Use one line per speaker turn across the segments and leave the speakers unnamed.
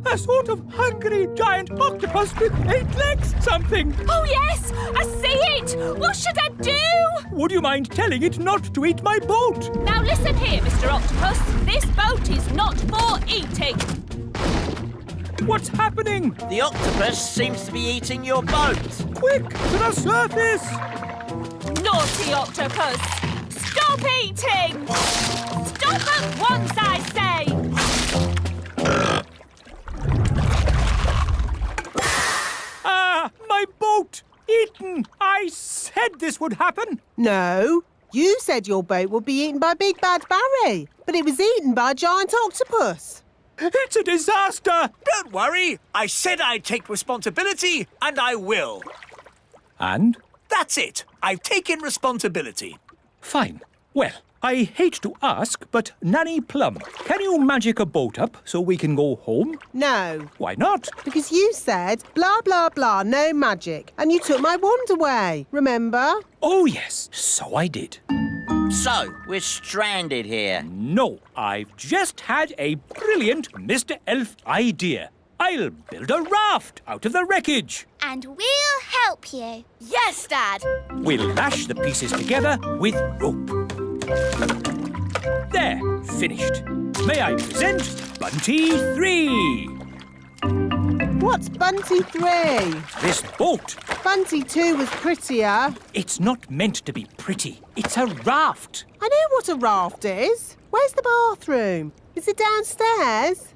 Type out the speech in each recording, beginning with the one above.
A sort of hungry giant octopus with 8 legs something.
Oh, yes! I see it! What should I do?
Would you mind telling it not to eat my boat?
Now listen here, Mr. Octopus. This boat is not for eating.
What's happening?
The octopus seems to be eating your boat.
Quick, to the surface!
Naughty octopus! Stop eating! Stop at once, I say!
My boat! Eaten! I said this would happen!
No, you said your boat would be eaten by Big Bad Barry, but it was eaten by a giant octopus.
It's a disaster!
Don't worry. I said I'd take responsibility, and I will.
And?
That's it. I've taken responsibility.
Fine. Well, I hate to ask, but Nanny Plum, can you magic a boat up so we can go home?
No,
Why not?
because you said blah, blah, blah, no magic, and you took my wand away, remember?
Oh, yes, so I did.
So, we're stranded here.
No, I've just had a brilliant Mr. Elf idea. I'll build a raft out of the wreckage.
And we'll help you.
Yes, Dad!
We'll lash the pieces together with rope. There, finished. May I present Bunty 3?
What's Bunty 3?
This boat,
Bunty 2 was prettier.
it's not meant to be pretty. It's a raft.
I know what a raft is. Where's the bathroom? Is it downstairs?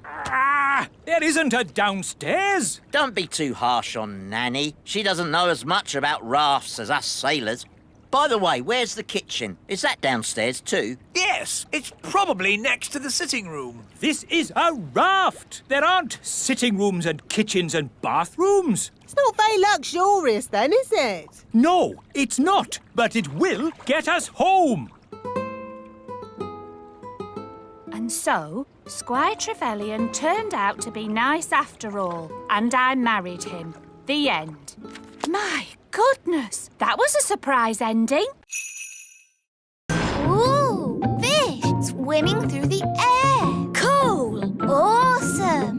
There isn't a downstairs.
Don't be too harsh on Nanny. She doesn't know as much about rafts as us sailors. By the way, where's the kitchen? Is that downstairs too?
Yes, it's probably next to the sitting room.
This is a raft. There aren't sitting rooms and kitchens and bathrooms.
It's not very luxurious then, is it?
No, it's not, but it will get us home.
And so, Squire Trevelyan turned out to be nice after all, and I married him. The end. My goodness, that was a surprise ending.
Ooh, fish swimming through the air.
Cool!
Awesome.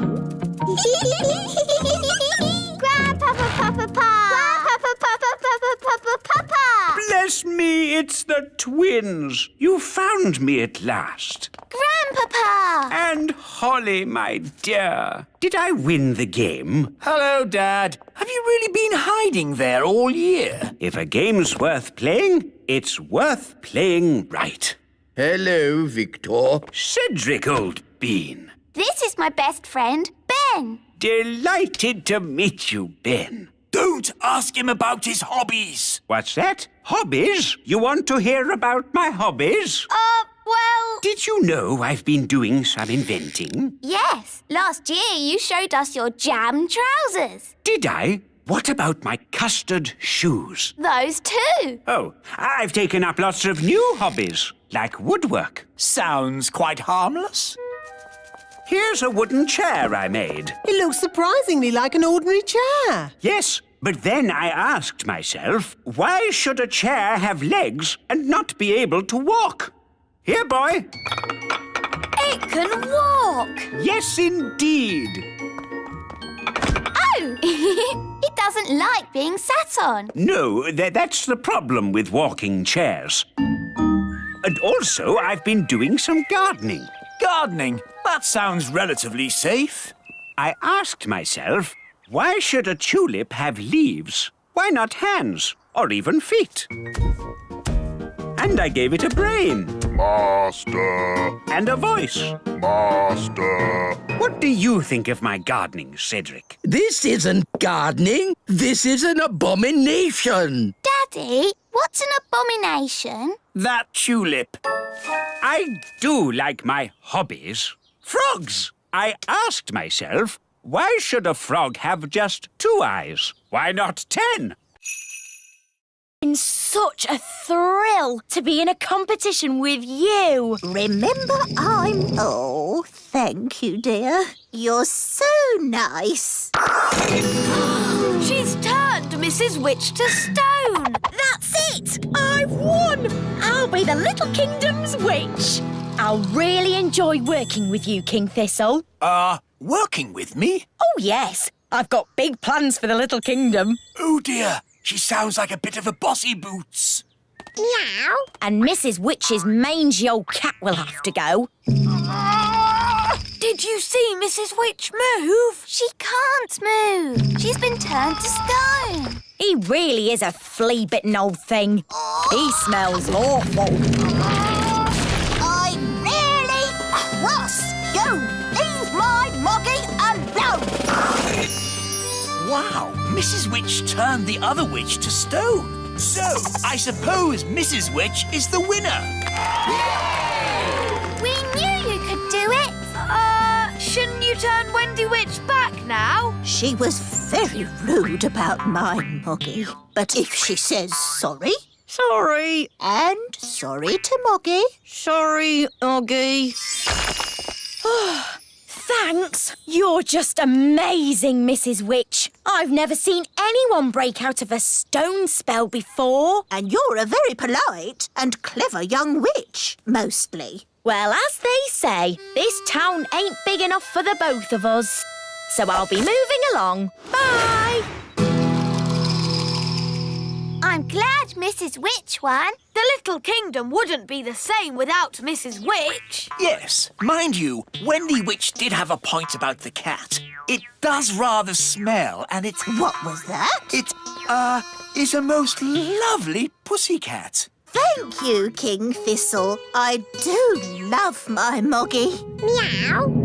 Grandpapa, Papa, Papa. Grandpapa, Papa, Papa, Papa.
Bless me, it's the twins. You found me at last.
Grandpapa.
And Holly, my dear. Did I win the game?
Hello, Dad. Have you really been hiding there all year?
If a game's worth playing, it's worth playing right.
Hello, Victor.
Cedric, old bean.
This is my best friend, Ben.
Delighted to meet you, Ben.
Don't ask him about his hobbies.
What's that? Hobbies? You want to hear about my hobbies?
Well,
Did you know I've been doing some inventing?
yes. Last year you showed us your jam trousers.
Did I? What about my custard shoes?
Those too.
Oh, I've taken up lots of new hobbies, like woodwork.
Sounds quite harmless.
Here's a wooden chair I made.
It looks surprisingly like an ordinary chair.
Yes, but then I asked myself, why should a chair have legs and not be able to walk? Here, boy.
It can walk.
Yes, indeed.
Oh, it doesn't like being sat on.
No, that's the problem with walking chairs. And also, I've been doing some gardening.
Gardening? That sounds relatively safe.
I asked myself, why should a tulip have leaves? Why not hands or even feet? And I gave it a brain.
Master.
And a voice.
Master.
What do you think of my gardening, Cedric?
This isn't gardening. This is an abomination.
Daddy, what's an abomination?
That tulip.
I do like my hobbies. Frogs! I asked myself, why should a frog have just 2 eyes? Why not 10?
Been such a thrill to be in a competition with you.
Remember, Oh, thank you, dear. You're so nice.
She's turned Mrs. Witch to stone. That's it! I've won! I'll be the Little Kingdom's witch. I'll really enjoy working with you, King Thistle.
working with me?
Oh, yes. I've got big plans for the little kingdom.
Oh, dear. She sounds like a bit of a bossy boots.
Meow. And Mrs. Witch's mangy old cat will have to go.
Did you see Mrs. Witch move? She can't move. She's been turned to stone.
He really is a flea-bitten old thing. He smells awful.
I'm really cross. You leave my Moggy alone.
Wow, Mrs. Witch turned the other witch to stone. So, I suppose Mrs. Witch is the winner.
We knew you could do it.
Shouldn't you turn Wendy Witch back now?
She was very rude about my Moggy. But if she says sorry...
Sorry.
And sorry to Moggy.
Sorry, Oggy. Thanks. You're just amazing, Mrs. Witch. I've never seen anyone break out of a stone spell before.
And you're a very polite and clever young witch, mostly.
Well, as they say, this town ain't big enough for the both of us. So I'll be moving along. Bye.
I'm glad Mrs. Witch won.
The little kingdom wouldn't be the same without Mrs. Witch.
Yes, mind you, Wendy Witch did have a point about the cat. It does rather smell, and it's...
What was that?
It, is a most lovely pussycat.
Thank you, King Thistle. I do love my Moggy.
Meow.